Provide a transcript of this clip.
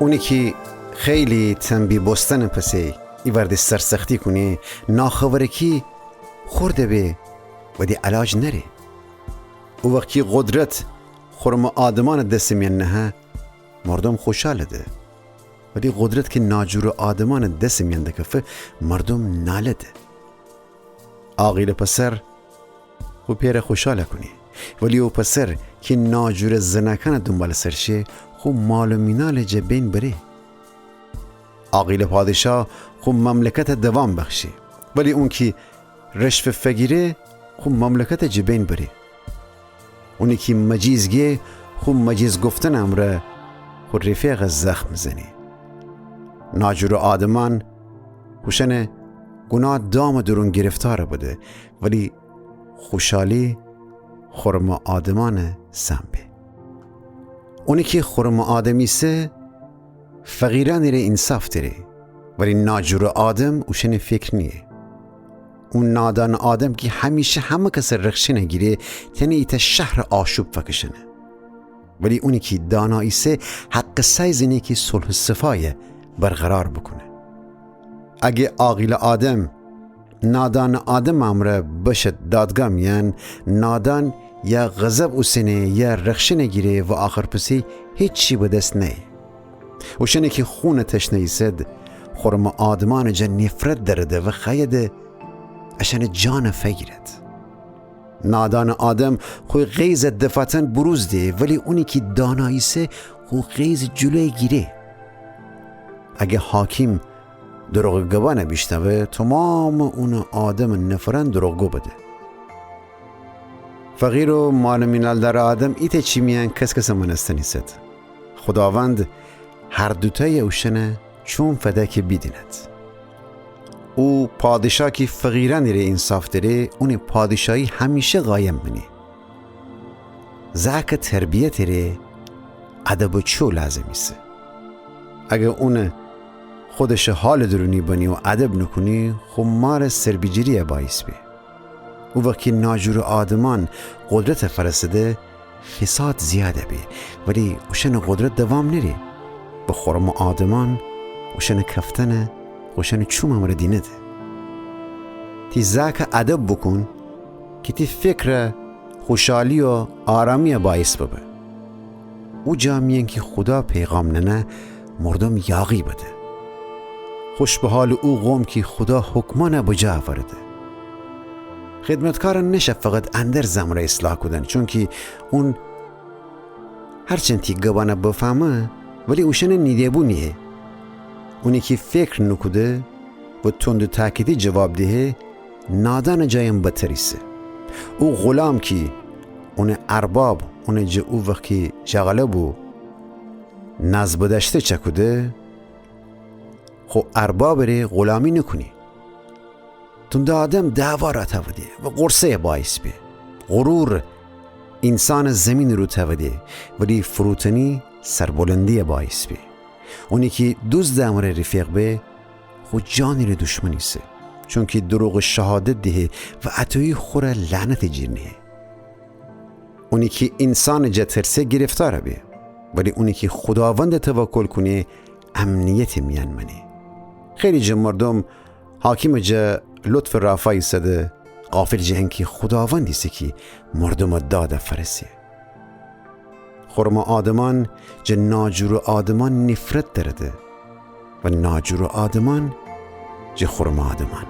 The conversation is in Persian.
اونی که خیلی تنبی بستن پسی ای ورد سرسختی کنی ناخبره کی خورده به و دی علاج نره. او وقتی قدرت خورم آدمان دست میان نه مردم خوشحاله ده، ولی قدرت که ناجور آدمان دست میان دکفه مردم ناله ده. آقیل پسر خو پیر خوشحاله کنی، ولی او پسر که ناجور زنکان دنبال سرشه خو مال و مینال جبین بره. آقیل پادشاه خو مملکت دوام بخشه، ولی اون که رشف فگیره خو مملکت جبین بره. اونی که مجیزگه خو مجیز گفتن امره خو رفیق زخم زنی. ناجور آدمان خوشنه گناه دام درون گرفتار بوده، ولی خوشحالی خورم آدمان سنبه. اونی که خورم آدمی سه فقیران ره انصاف تره، ولی ناجور آدم اوشن فکر نیه. اون نادان آدم که همیشه همه کس رخشه نگیره تنه ایتا شهر آشوب فکشنه، ولی اونی که دانایی سه حق سایزینه که صلح صفای برقرار بکنه. اگه عاقل آدم نادان آدم امره بشد دادگاه میان، نادان یا غضب اوسنه یا رخشه نگیره و آخر پسی هیچ چی به دست نه. وشنه که خون تشنه سد خورم آدمان جا نفرت درده و خیده اشان جان فگیرد. نادان آدم خوی غیز دفاتن بروز ده، ولی اونی که دانایی سه خو غیز جلوی گیره. اگه حاکم دروغگو نبیشنوه تمام اون آدم نفرن دروغگو بده. فقیر و مال مینال در آدم ایت چی میان کس منستنی ست. خداوند هر دوتای اوشنه چون فدک بیدیند. او پادشاه که فقیران ره انصاف داره اون پادشاهی همیشه قایم منی. زاک تربیت ره ادب چو لازمی سه. اگه اون خودش حال درونی بنی و ادب نکنی خو مار سربیجیری باعث بی. او وقتی ناجور آدمان قدرت فرسده فساد زیاده بی، ولی اوشن قدرت دوام نری. به خورم آدمان اوشن کفتنه اوشن چوم امر دینه ده. تی زاک ادب بکن که تی فکر خوشحالی و آرامی باعث ببه. او جامعین که خدا پیغام ننه مردم یاغی بده. خوش به حال او قوم که خدا حکمانه بجا آورده. خدمتکاران نشه فقط اندر زمره اصلاح کدن، چون که اون هرچند تی گوانه بفهمه ولی اوشن نیده بونیه. اونی که فکر نکده و تند و تاکیدی جواب دهه نادان جایم بتریسه. او غلام که اون ارباب اون جا او وقتی جغله بو نزبدشته چکده خو ارباب ره غلامی نکنی. تند آدم دعوا را تفده و قرصه باعث بی. غرور انسان زمین رو تفده ولی فروتنی سربلندی باعث بی. اونی که دوست دامر رفیق به خود جانی رو دشمنی سه، چون که دروغ شهادت ده و عطایی خوره لعنت جیرنه. اونی که انسان جترسه گرفتاره بی، ولی اونی که خداوند توکل کنه امنیت میان منه. خیلی جا مردم حاکم جا لطف رافایی سده غافل جهن که خداوندی سه که مردم داده فرسیه. خورم آدمان جا ناجور آدمان نفرت درده و ناجور آدمان جا خورم آدمان.